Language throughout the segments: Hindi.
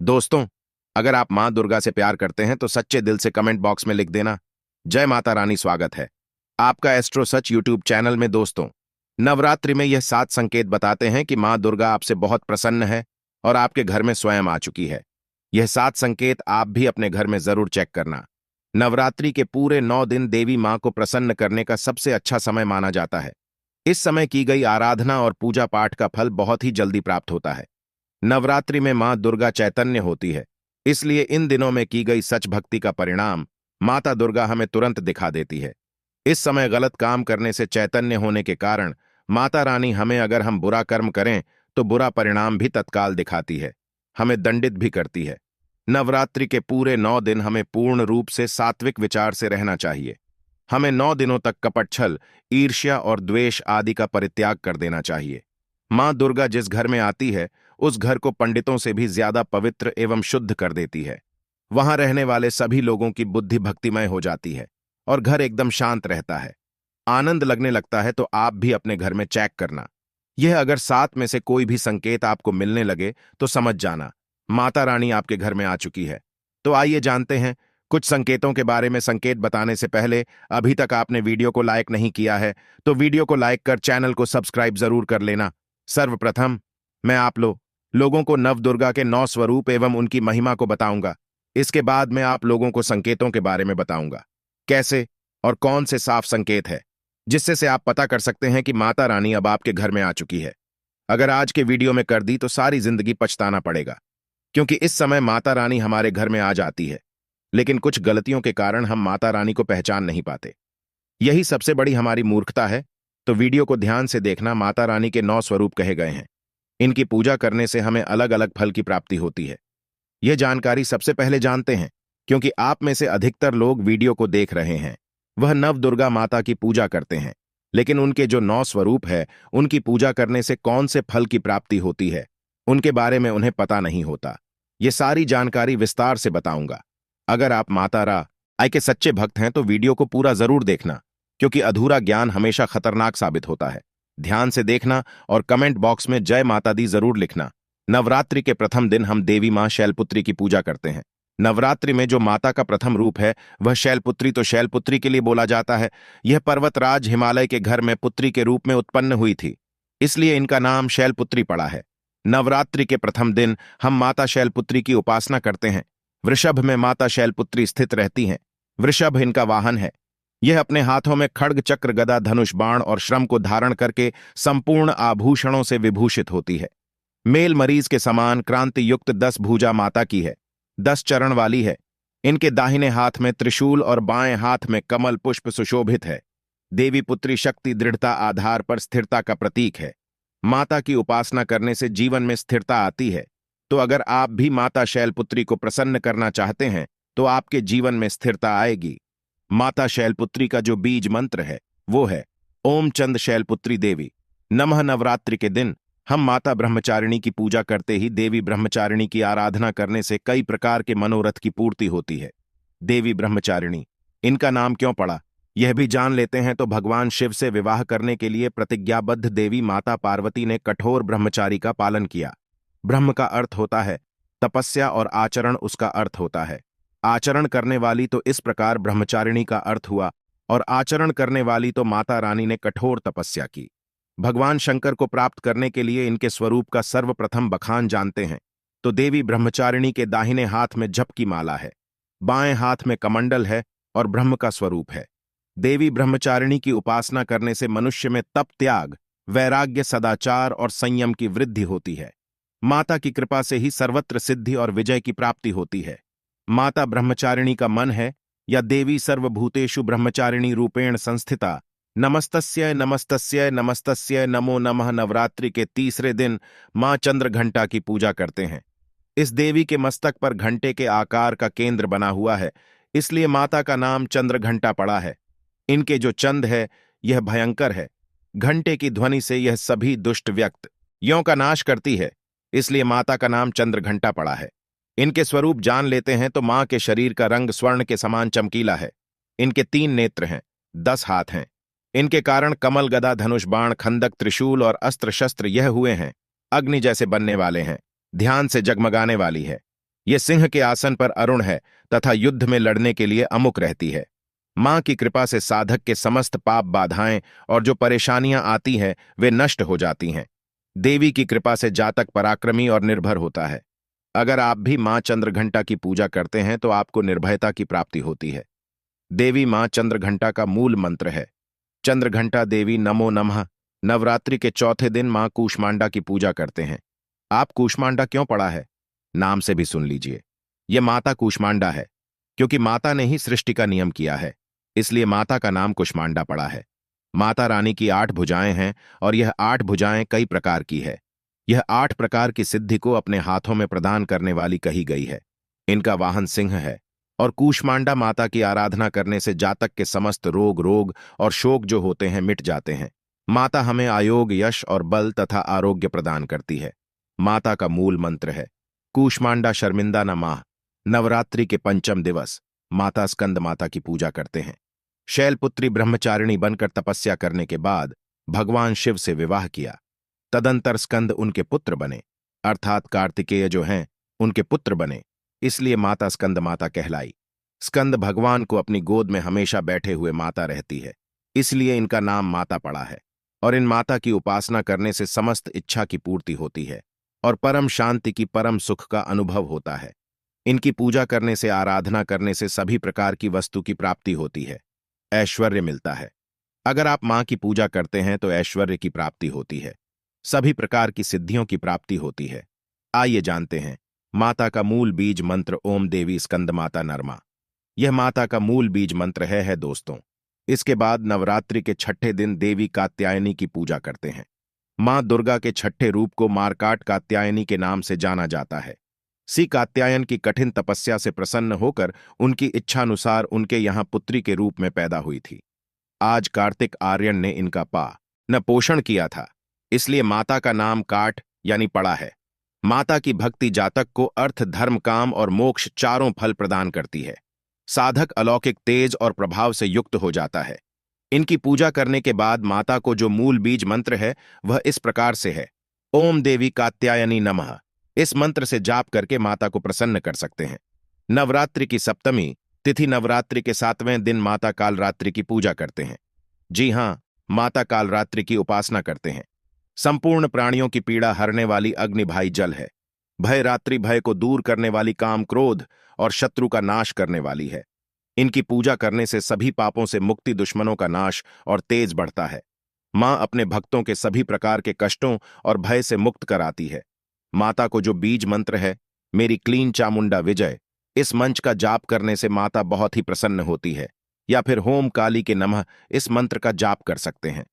दोस्तों, अगर आप माँ दुर्गा से प्यार करते हैं तो सच्चे दिल से कमेंट बॉक्स में लिख देना, जय माता रानी। स्वागत है आपका एस्ट्रो सच यूट्यूब चैनल में। दोस्तों, नवरात्रि में यह 7 संकेत बताते हैं कि माँ दुर्गा आपसे बहुत प्रसन्न है और आपके घर में स्वयं आ चुकी है। यह 7 संकेत आप भी अपने घर में जरूर चेक करना। नवरात्रि के पूरे 9 दिन देवी माँ को प्रसन्न करने का सबसे अच्छा समय माना जाता है। इस समय की गई आराधना और पूजा पाठ का फल बहुत ही जल्दी प्राप्त होता है। नवरात्रि में मां दुर्गा चैतन्य होती है, इसलिए इन दिनों में की गई सच भक्ति का परिणाम माता दुर्गा हमें तुरंत दिखा देती है। इस समय गलत काम करने से चैतन्य होने के कारण माता रानी हमें, अगर हम बुरा कर्म करें तो बुरा परिणाम भी तत्काल दिखाती है, हमें दंडित भी करती है। नवरात्रि के पूरे 9 दिन हमें पूर्ण रूप से सात्विक विचार से रहना चाहिए। हमें 9 दिनों तक कपट, छल, ईर्ष्या और द्वेष आदि का परित्याग कर देना चाहिए। मां दुर्गा जिस घर में आती है उस घर को पंडितों से भी ज्यादा पवित्र एवं शुद्ध कर देती है। वहां रहने वाले सभी लोगों की बुद्धि भक्तिमय हो जाती है और घर एकदम शांत रहता है। आनंद लगने लगता है। तो आप भी अपने घर में चेक करना। यह अगर 7 में से कोई भी संकेत आपको मिलने लगे तो समझ जाना माता रानी आपके घर में आ चुकी है। तो आइए जानते हैं कुछ संकेतों के बारे में। संकेत बताने से पहले अभी तक आपने वीडियो को लाइक नहीं किया है तो वीडियो को लाइक कर चैनल को सब्सक्राइब जरूर कर लेना। सर्वप्रथम मैं आप लोगों को नव दुर्गा के 9 स्वरूप एवं उनकी महिमा को बताऊंगा। इसके बाद मैं आप लोगों को संकेतों के बारे में बताऊंगा, कैसे और कौन से साफ संकेत है जिससे से आप पता कर सकते हैं कि माता रानी अब आपके घर में आ चुकी है। अगर आज के वीडियो में कर दी तो सारी जिंदगी पछताना पड़ेगा, क्योंकि इस समय माता रानी हमारे घर में आ जाती है, लेकिन कुछ गलतियों के कारण हम माता रानी को पहचान नहीं पाते। यही सबसे बड़ी हमारी मूर्खता है। तो वीडियो को ध्यान से देखना। माता रानी के 9 स्वरूप कहे गए हैं। इनकी पूजा करने से हमें अलग अलग फल की प्राप्ति होती है। यह जानकारी सबसे पहले जानते हैं, क्योंकि आप में से अधिकतर लोग वीडियो को देख रहे हैं वह नव दुर्गा माता की पूजा करते हैं, लेकिन उनके जो 9 स्वरूप है उनकी पूजा करने से कौन से फल की प्राप्ति होती है उनके बारे में उन्हें पता नहीं होता। ये सारी जानकारी विस्तार से बताऊंगा। अगर आप माता रानी के सच्चे भक्त हैं तो वीडियो को पूरा जरूर देखना, क्योंकि अधूरा ज्ञान हमेशा खतरनाक साबित होता है। ध्यान से देखना और कमेंट बॉक्स में जय माता दी जरूर लिखना। नवरात्रि के प्रथम दिन हम देवी मां शैलपुत्री की पूजा करते हैं। नवरात्रि में जो माता का प्रथम रूप है वह शैलपुत्री, तो शैलपुत्री के लिए बोला जाता है। यह पर्वतराज हिमालय के घर में पुत्री के रूप में उत्पन्न हुई थी, इसलिए इनका नाम शैलपुत्री पड़ा है। नवरात्रि के प्रथम दिन हम माता शैलपुत्री की उपासना करते हैं। वृषभ में माता शैलपुत्री स्थित रहती हैं। वृषभ इनका वाहन है। यह अपने हाथों में खड्ग, चक्र, गदा, धनुष, बाण और श्रम को धारण करके संपूर्ण आभूषणों से विभूषित होती है। मेल मरीज के समान क्रांति युक्त 10 भुजा माता की है। 10 चरण वाली है। इनके दाहिने हाथ में त्रिशूल और बाएं हाथ में कमल पुष्प सुशोभित है। देवी पुत्री शक्ति, दृढ़ता, आधार पर स्थिरता का प्रतीक है। माता की उपासना करने से जीवन में स्थिरता आती है। तो अगर आप भी माता शैलपुत्री को प्रसन्न करना चाहते हैं तो आपके जीवन में स्थिरता आएगी। माता शैलपुत्री का जो बीज मंत्र है वो है ओम चंद शैलपुत्री देवी नमः। नवरात्रि के दिन हम माता ब्रह्मचारिणी की पूजा करते ही देवी ब्रह्मचारिणी की आराधना करने से कई प्रकार के मनोरथ की पूर्ति होती है। देवी ब्रह्मचारिणी, इनका नाम क्यों पड़ा यह भी जान लेते हैं। तो भगवान शिव से विवाह करने के लिए प्रतिज्ञाबद्ध देवी माता पार्वती ने कठोर ब्रह्मचारी का पालन किया। ब्रह्म का अर्थ होता है तपस्या और आचरण उसका अर्थ होता है आचरण करने वाली। तो इस प्रकार ब्रह्मचारिणी का अर्थ हुआ, और आचरण करने वाली तो माता रानी ने कठोर तपस्या की। भगवान शंकर को प्राप्त करने के लिए इनके स्वरूप का सर्वप्रथम बखान जानते हैं। तो देवी ब्रह्मचारिणी के दाहिने हाथ में जप की माला है, बाएं हाथ में कमंडल है और ब्रह्म का स्वरूप है। देवी ब्रह्मचारिणी की उपासना करने से मनुष्य में तप, त्याग, वैराग्य, सदाचार और संयम की वृद्धि होती है। माता की कृपा से ही सर्वत्र सिद्धि और विजय की प्राप्ति होती है। माता ब्रह्मचारिणी का मन है, या देवी सर्वभूतेषु ब्रह्मचारिणी रूपेण संस्थिता नमस्तस्य नमस्तस्य नमस्तस्य नमो नमः। नवरात्रि के तीसरे दिन मां चंद्र घंटा की पूजा करते हैं। इस देवी के मस्तक पर घंटे के आकार का केंद्र बना हुआ है, इसलिए माता का नाम चंद्र घंटा पड़ा है। इनके जो चंद है यह भयंकर है। घंटे की ध्वनि से यह सभी दुष्ट व्यक्तियों का नाश करती है, इसलिए माता का नाम चंद्र घंटा पड़ा है। इनके स्वरूप जान लेते हैं तो मां के शरीर का रंग स्वर्ण के समान चमकीला है। इनके 3 नेत्र हैं, 10 हाथ हैं। इनके कारण कमल, गदा, धनुष, बाण, खंदक, त्रिशूल और अस्त्र शस्त्र यह हुए हैं अग्नि जैसे बनने वाले हैं, ध्यान से जगमगाने वाली है। ये सिंह के आसन पर अरुण है तथा युद्ध में लड़ने के लिए अमुक रहती है। मां की कृपा से साधक के समस्त पाप बाधाएं और जो परेशानियां आती हैं वे नष्ट हो जाती हैं। देवी की कृपा से जातक पराक्रमी और निर्भर होता है। अगर आप भी मां चंद्रघंटा की पूजा करते हैं तो आपको निर्भयता की प्राप्ति होती है। देवी मां चंद्रघंटा का मूल मंत्र है। चंद्रघंटा देवी नमो नमः। नवरात्रि के चौथे दिन मां कूष्मांडा की पूजा करते हैं। आप कूष्मांडा क्यों पड़ा है? नाम से भी सुन लीजिए, यह माता कूष्मांडा है, क्योंकि माता ने ही सृष्टि का नियम किया है, इसलिए माता का नाम कूष्मांडा पड़ा है। माता रानी की 8 भुजाएं हैं और यह 8 भुजाएं कई प्रकार की है। यह 8 प्रकार की सिद्धि को अपने हाथों में प्रदान करने वाली कही गई है। इनका वाहन सिंह है और कूष्मांडा माता की आराधना करने से जातक के समस्त रोग और शोक जो होते हैं मिट जाते हैं। माता हमें आयोग, यश और बल तथा आरोग्य प्रदान करती है। माता का मूल मंत्र है कूष्मांडा शर्मिंदा न माह। नवरात्रि के पंचम दिवस माता स्कंद माता की पूजा करते हैं। शैलपुत्री ब्रह्मचारिणी बनकर तपस्या करने के बाद भगवान शिव से विवाह किया। तदंतर स्कंद उनके पुत्र बने, अर्थात कार्तिकेय जो हैं उनके पुत्र बने, इसलिए माता स्कंद माता कहलाई। स्कंद भगवान को अपनी गोद में हमेशा बैठे हुए माता रहती है, इसलिए इनका नाम माता पड़ा है। और इन माता की उपासना करने से समस्त इच्छा की पूर्ति होती है और परम शांति की परम सुख का अनुभव होता है। इनकी पूजा करने से, आराधना करने से सभी प्रकार की वस्तु की प्राप्ति होती है, ऐश्वर्य मिलता है। अगर आप मां की पूजा करते हैं तो ऐश्वर्य की प्राप्ति होती है, सभी प्रकार की सिद्धियों की प्राप्ति होती है। आइए जानते हैं माता का मूल बीज मंत्र ओम देवी स्कंद माता नरमा। यह माता का मूल बीज मंत्र है दोस्तों। इसके बाद नवरात्रि के छठे दिन देवी कात्यायनी की पूजा करते हैं। मां दुर्गा के छठे रूप को मारकाट कात्यायनी के नाम से जाना जाता है। सी कात्यायन की कठिन तपस्या से प्रसन्न होकर उनकी इच्छानुसार उनके यहां पुत्री के रूप में पैदा हुई थी। आज कार्तिक आर्यन ने इनका न पोषण किया था, इसलिए माता का नाम काट यानी पड़ा है। माता की भक्ति जातक को अर्थ, धर्म, काम और मोक्ष चारों फल प्रदान करती है। साधक अलौकिक तेज और प्रभाव से युक्त हो जाता है। इनकी पूजा करने के बाद माता को जो मूल बीज मंत्र है वह इस प्रकार से है ओम देवी कात्यायनी नमः। इस मंत्र से जाप करके माता को प्रसन्न कर सकते हैं। नवरात्रि की सप्तमी तिथि नवरात्रि के 7वें दिन माता कालरात्रि की पूजा करते हैं। जी हां, माता कालरात्रि की उपासना करते हैं। संपूर्ण प्राणियों की पीड़ा हरने वाली अग्नि भाई जल है। भय रात्रि भय को दूर करने वाली, काम क्रोध और शत्रु का नाश करने वाली है। इनकी पूजा करने से सभी पापों से मुक्ति, दुश्मनों का नाश और तेज बढ़ता है। मां अपने भक्तों के सभी प्रकार के कष्टों और भय से मुक्त कराती है। माता को जो बीज मंत्र है मेरी क्लीन चामुंडा विजय, इस मंच का जाप करने से माता बहुत ही प्रसन्न होती है। या फिर होम काली के नमः इस मंत्र का जाप कर सकते हैं।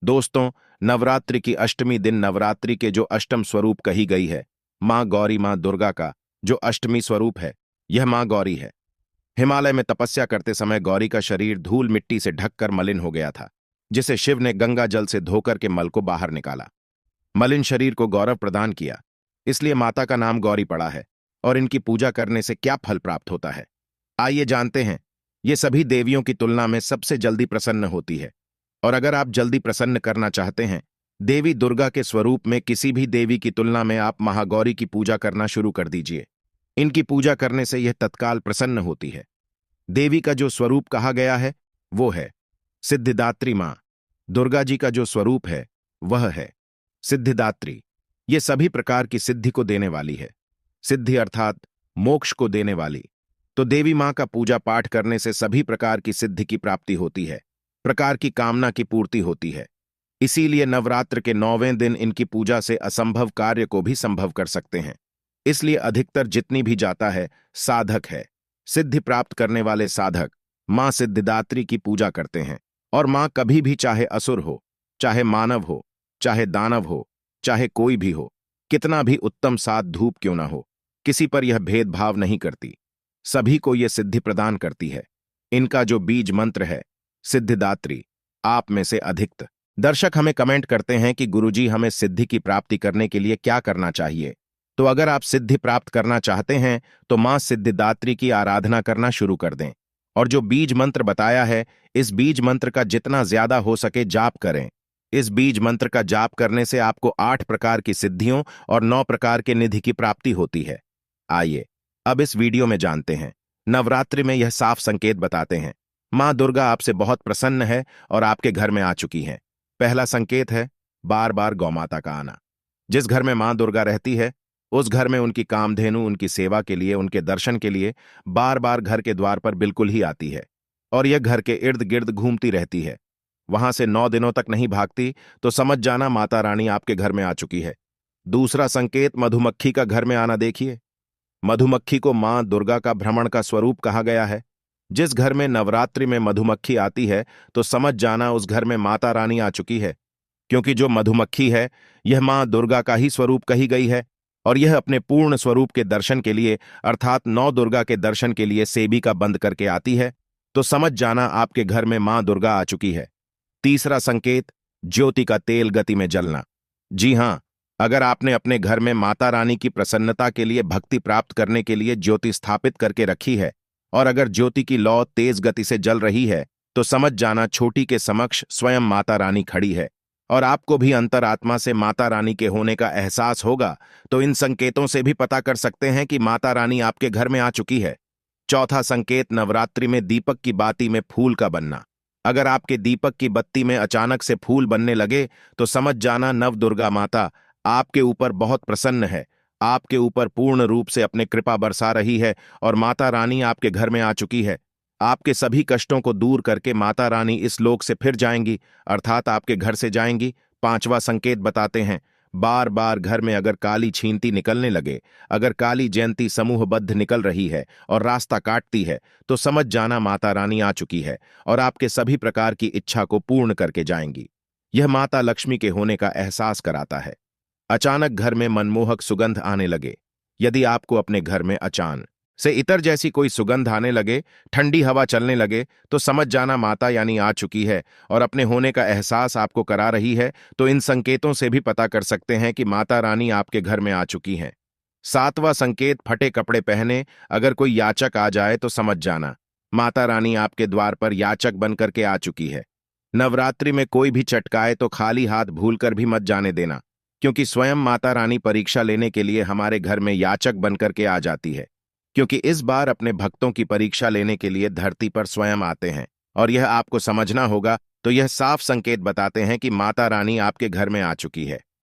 दोस्तों, नवरात्रि की अष्टमी दिन नवरात्रि के जो अष्टम स्वरूप कही गई है मां गौरी, मां दुर्गा का जो अष्टमी स्वरूप है यह मां गौरी है। हिमालय में तपस्या करते समय गौरी का शरीर धूल मिट्टी से ढककर मलिन हो गया था, जिसे शिव ने गंगा जल से धोकर के मल को बाहर निकाला। मलिन शरीर को गौरव प्रदान किया, इसलिए माता का नाम गौरी पड़ा है। और इनकी पूजा करने से क्या फल प्राप्त होता है, आइए जानते हैं। ये सभी देवियों की तुलना में सबसे जल्दी प्रसन्न होती है। और अगर आप जल्दी प्रसन्न करना चाहते हैं देवी दुर्गा के स्वरूप में किसी भी देवी की तुलना में, आप महागौरी की पूजा करना शुरू कर दीजिए। इनकी पूजा करने से यह तत्काल प्रसन्न होती है। देवी का जो स्वरूप कहा गया है वो है सिद्धिदात्री मां। दुर्गा जी का जो स्वरूप है वह है सिद्धिदात्री। ये सभी प्रकार की सिद्धि को देने वाली है। सिद्धि अर्थात मोक्ष को देने वाली। तो देवी मां का पूजा पाठ करने से सभी प्रकार की सिद्धि की प्राप्ति होती है, प्रकार की कामना की पूर्ति होती है। इसीलिए नवरात्र के 9वें दिन इनकी पूजा से असंभव कार्य को भी संभव कर सकते हैं। इसलिए अधिकतर जितनी भी जाता है साधक है, सिद्धि प्राप्त करने वाले साधक मां सिद्धिदात्री की पूजा करते हैं। और मां कभी भी, चाहे असुर हो, चाहे मानव हो, चाहे दानव हो, चाहे कोई भी हो, कितना भी उत्तम सात धूप क्यों ना हो, किसी पर यह भेदभाव नहीं करती, सभी को यह सिद्धि प्रदान करती है। इनका जो बीज मंत्र है सिद्धिदात्री, आप में से अधिकतर दर्शक हमें कमेंट करते हैं कि गुरुजी हमें सिद्धि की प्राप्ति करने के लिए क्या करना चाहिए। तो अगर आप सिद्धि प्राप्त करना चाहते हैं तो मां सिद्धिदात्री की आराधना करना शुरू कर दें। और जो बीज मंत्र बताया है इस बीज मंत्र का जितना ज्यादा हो सके जाप करें। इस बीज मंत्र का जाप करने से आपको 8 प्रकार की सिद्धियों और 9 प्रकार के निधि की प्राप्ति होती है। आइए अब इस वीडियो में जानते हैं। नवरात्रि में यह साफ संकेत बताते हैं माँ दुर्गा आपसे बहुत प्रसन्न है और आपके घर में आ चुकी हैं। पहला संकेत है बार बार गौमाता का आना। जिस घर में माँ दुर्गा रहती है उस घर में उनकी कामधेनु उनकी सेवा के लिए, उनके दर्शन के लिए बार बार घर के द्वार पर बिल्कुल ही आती है और यह घर के इर्द गिर्द घूमती रहती है। वहां से 9 दिनों तक नहीं भागती तो समझ जाना माता रानी आपके घर में आ चुकी है। दूसरा संकेत मधुमक्खी का घर में आना देखिए। मधुमक्खी को मां दुर्गा का भ्रमण का स्वरूप कहा गया है। जिस घर में नवरात्रि में मधुमक्खी आती है तो समझ जाना उस घर में माता रानी आ चुकी है, क्योंकि जो मधुमक्खी है यह मां दुर्गा का ही स्वरूप कही गई है और यह अपने पूर्ण स्वरूप के दर्शन के लिए अर्थात 9 दुर्गा के दर्शन के लिए सेबिका बंद करके आती है, तो समझ जाना आपके घर में मां दुर्गा आ चुकी है। तीसरा संकेत ज्योति का तेल गति में जलना। जी हां, अगर आपने अपने घर में माता रानी की प्रसन्नता के लिए भक्ति प्राप्त करने के लिए ज्योति स्थापित करके रखी है और अगर ज्योति की लौ तेज गति से जल रही है तो समझ जाना छोटी के समक्ष स्वयं माता रानी खड़ी है और आपको भी अंतरात्मा से माता रानी के होने का एहसास होगा। तो इन संकेतों से भी पता कर सकते हैं कि माता रानी आपके घर में आ चुकी है। चौथा संकेत नवरात्रि में दीपक की बाती में फूल का बनना। अगर आपके दीपक की बत्ती में अचानक से फूल बनने लगे तो समझ जाना नव दुर्गा माता आपके ऊपर बहुत प्रसन्न है, आपके ऊपर पूर्ण रूप से अपने कृपा बरसा रही है और माता रानी आपके घर में आ चुकी है। आपके सभी कष्टों को दूर करके माता रानी इस लोक से फिर जाएंगी अर्थात आपके घर से जाएंगी। पांचवा संकेत बताते हैं बार बार घर में अगर काली छींटी निकलने लगे, अगर काली जयंती समूहबद्ध निकल रही है और रास्ता काटती है तो समझ जाना माता रानी आ चुकी है और आपके सभी प्रकार की इच्छा को पूर्ण करके जाएंगी। यह माता लक्ष्मी के होने का एहसास कराता है। अचानक घर में मनमोहक सुगंध आने लगे। यदि आपको अपने घर में अचानक से इतर जैसी कोई सुगंध आने लगे, ठंडी हवा चलने लगे, तो समझ जाना माता यानी आ चुकी है और अपने होने का एहसास आपको करा रही है। तो इन संकेतों से भी पता कर सकते हैं कि माता रानी आपके घर में आ चुकी हैं। सातवां संकेत फटे कपड़े पहने अगर कोई याचक आ जाए तो समझ जाना माता रानी आपके द्वार पर याचक बनकर के आ चुकी है। नवरात्रि में कोई भी चटकाए तो खाली हाथ भूलकर भी मत जाने देना, क्योंकि स्वयं माता रानी परीक्षा लेने के लिए हमारे घर में याचक बनकर के आ जाती है, क्योंकि इस बार अपने भक्तों की परीक्षा लेने के लिए धरती पर स्वयं आते हैं और यह आपको समझना होगा। तो यह साफ संकेत बताते हैं कि माता रानी आपके घर में आ चुकी है।